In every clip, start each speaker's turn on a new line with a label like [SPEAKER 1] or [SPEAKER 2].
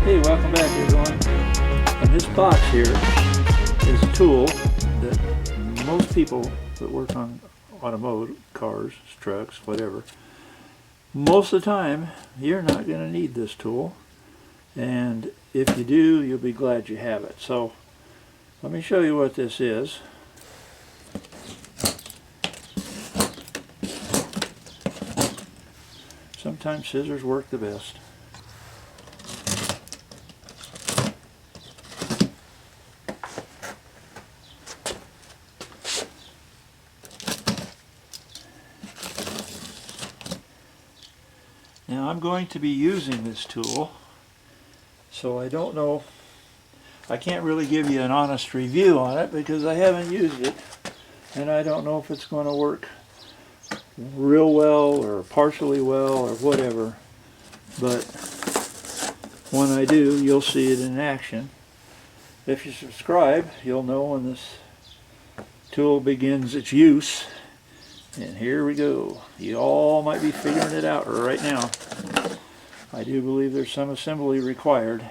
[SPEAKER 1] Hey, welcome back everyone. And this box here is a tool that most people that work on automotive, cars, trucks, whatever, most of the time you're not going to need this tool, and if you do, you'll be glad you have it. So let me show you what this is. Sometimes scissors work the best. Now I'm going to be using this tool, so I don't know, I can't really give you an honest review on it because I haven't used it, and I don't know if it's going to work real well or partially well or whatever, but when I do, you'll see it in action. If you subscribe, you'll know when this tool begins its use. And here we go. You all might be figuring it out right now. I do believe there's some assembly required.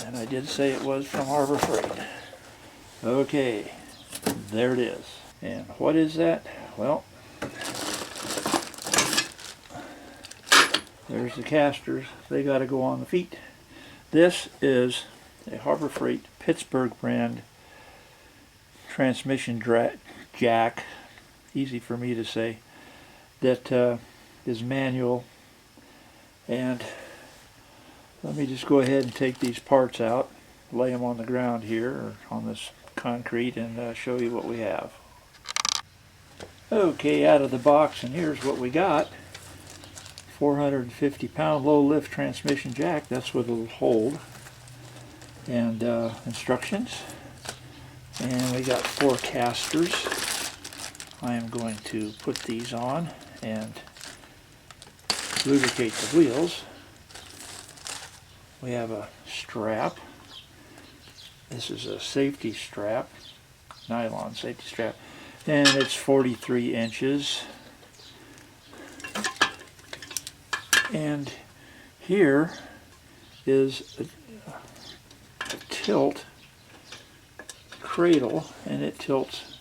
[SPEAKER 1] And I did say it was from Harbor Freight. Okay, there it is. And what is that? Well, there's the casters. They got to go on the feet. This is a Harbor Freight Pittsburgh brand transmission jack, easy for me to say, that is manual. And let me just go ahead and take these parts out, lay them on the ground here or on this concrete, and show you what we have. Okay, out of the box, and here's what we got. 450-pound low lift transmission jack, that's what it'll hold, and instructions. And we got 4 casters. I am going to put these on and lubricate the wheels. We have a strap. This is a safety strap, nylon safety strap, and it's 43 inches. And here is a tilt cradle, and it tilts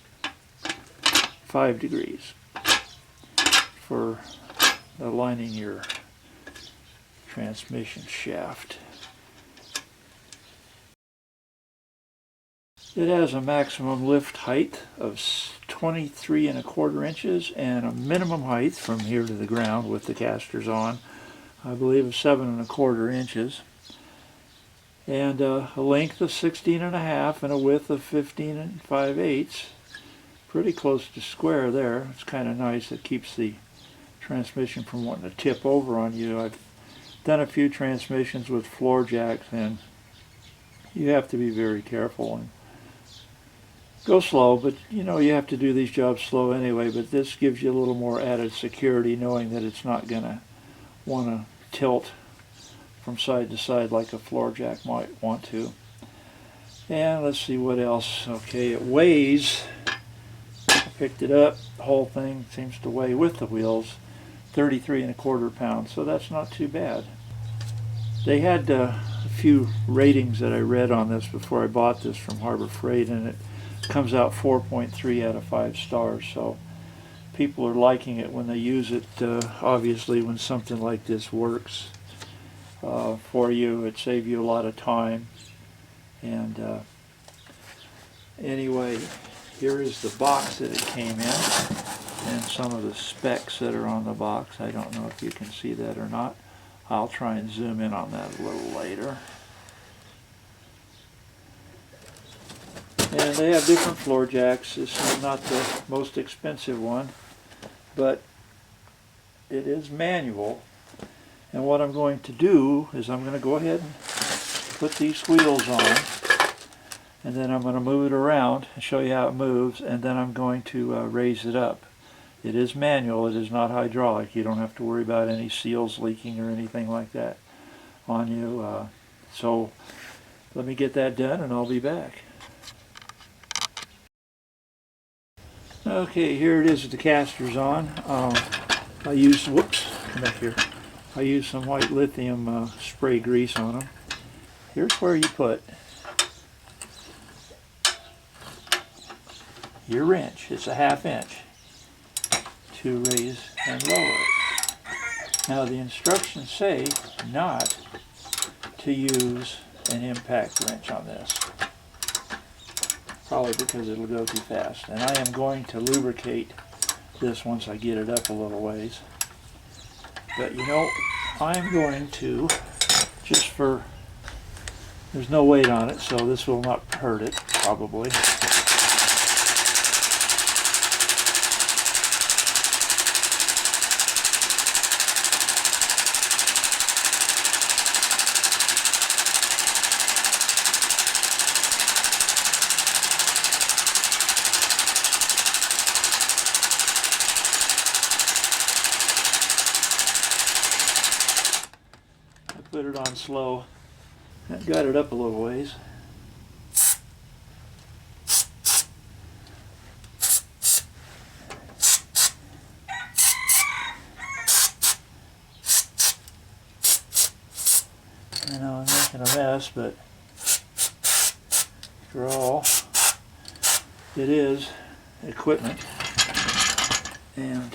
[SPEAKER 1] 5 degrees for aligning your transmission shaft. It has a maximum lift height of 23¼ inches and a minimum height from here to the ground with the casters on, I believe, of 7¼ inches. And a length of 16½ and a width of 15 5/8. Pretty close to square there. It's kind of nice. It keeps the transmission from wanting to tip over on you. I've done a few transmissions with floor jacks, and you have to be very careful and go slow, but you know, you have to do these jobs slow anyway. But this gives you a little more added security, knowing that it's not going to want to tilt from side to side like a floor jack might want to. And let's see what else. Okay, it weighs, I picked it up, the whole thing seems to weigh with the wheels 33¼ pounds, so that's not too bad. They had a few ratings that I read on this before I bought this from Harbor Freight, and it comes out 4.3 out of 5 stars, so people are liking it when they use it. Obviously, when something like this works for you, it saves you a lot of time. And anyway, here is the box that it came in, and some of the specs that are on the box. I don't know if you can see that or not. I'll try and zoom in on that a little later. And they have different floor jacks. This is not the most expensive one, but it is manual. And what I'm going to do is I'm going to go ahead and put these wheels on, and then I'm going to move it around and show you how it moves, and then I'm going to raise it up. It is manual, it is not hydraulic. You don't have to worry about any seals leaking or anything like that on you. So let me get that done and I'll be back. Okay, here it is with the casters on. I used, come back here. I use some white lithium spray grease on them. Here's where you put your wrench. It's a 1/2 inch to raise and lower it. Now the instructions say not to use an impact wrench on this, probably because it'll go too fast. And I am going to lubricate this once I get it up a little ways. But you know, I'm going to, just for, there's no weight on it, so this will not hurt it, probably. Put it on slow. That got it up a little ways. I know I'm making a mess, but after all, it is equipment. And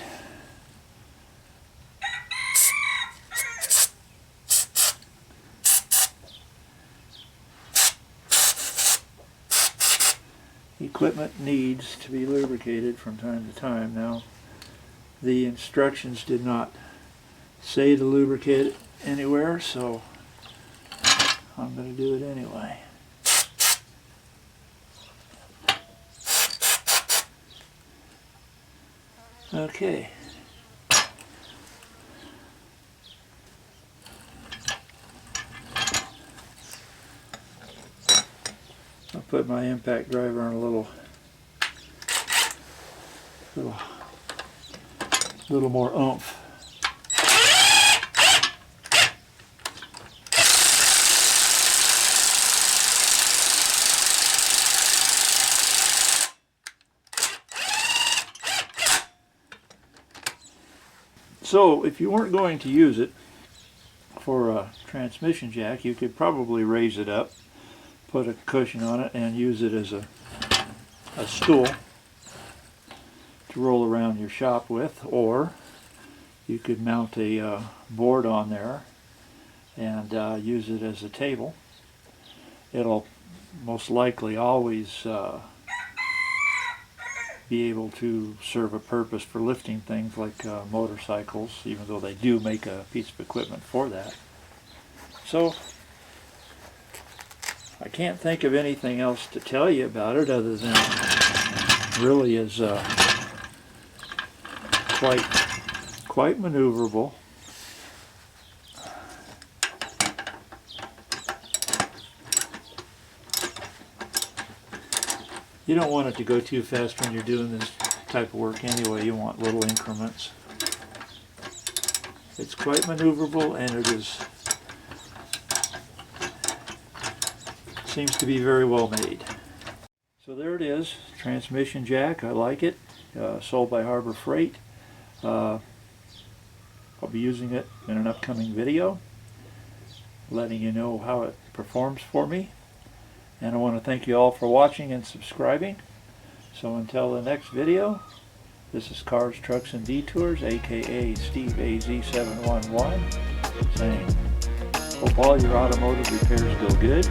[SPEAKER 1] equipment needs to be lubricated from time to time. Now, the instructions did not say to lubricate it anywhere, so I'm going to do it anyway. Okay. I'll put my impact driver on a little more oomph. So if you weren't going to use it for a transmission jack, you could probably raise it up, put a cushion on it, and use it as a stool to roll around your shop with, or you could mount a board on there and use it as a table. It'll most likely always be able to serve a purpose for lifting things like motorcycles, even though they do make a piece of equipment for that. So I can't think of anything else to tell you about it other than it really is quite maneuverable. You don't want it to go too fast when you're doing this type of work anyway. You want little increments. It's quite maneuverable, and it seems to be very well made. So there it is, transmission jack. I like it. Sold by Harbor Freight. I'll be using it in an upcoming video, letting you know how it performs for me. And I want to thank you all for watching and subscribing. So until the next video, this is Cars, Trucks, and Detours, aka Steve AZ711, saying, hope all your automotive repairs go good.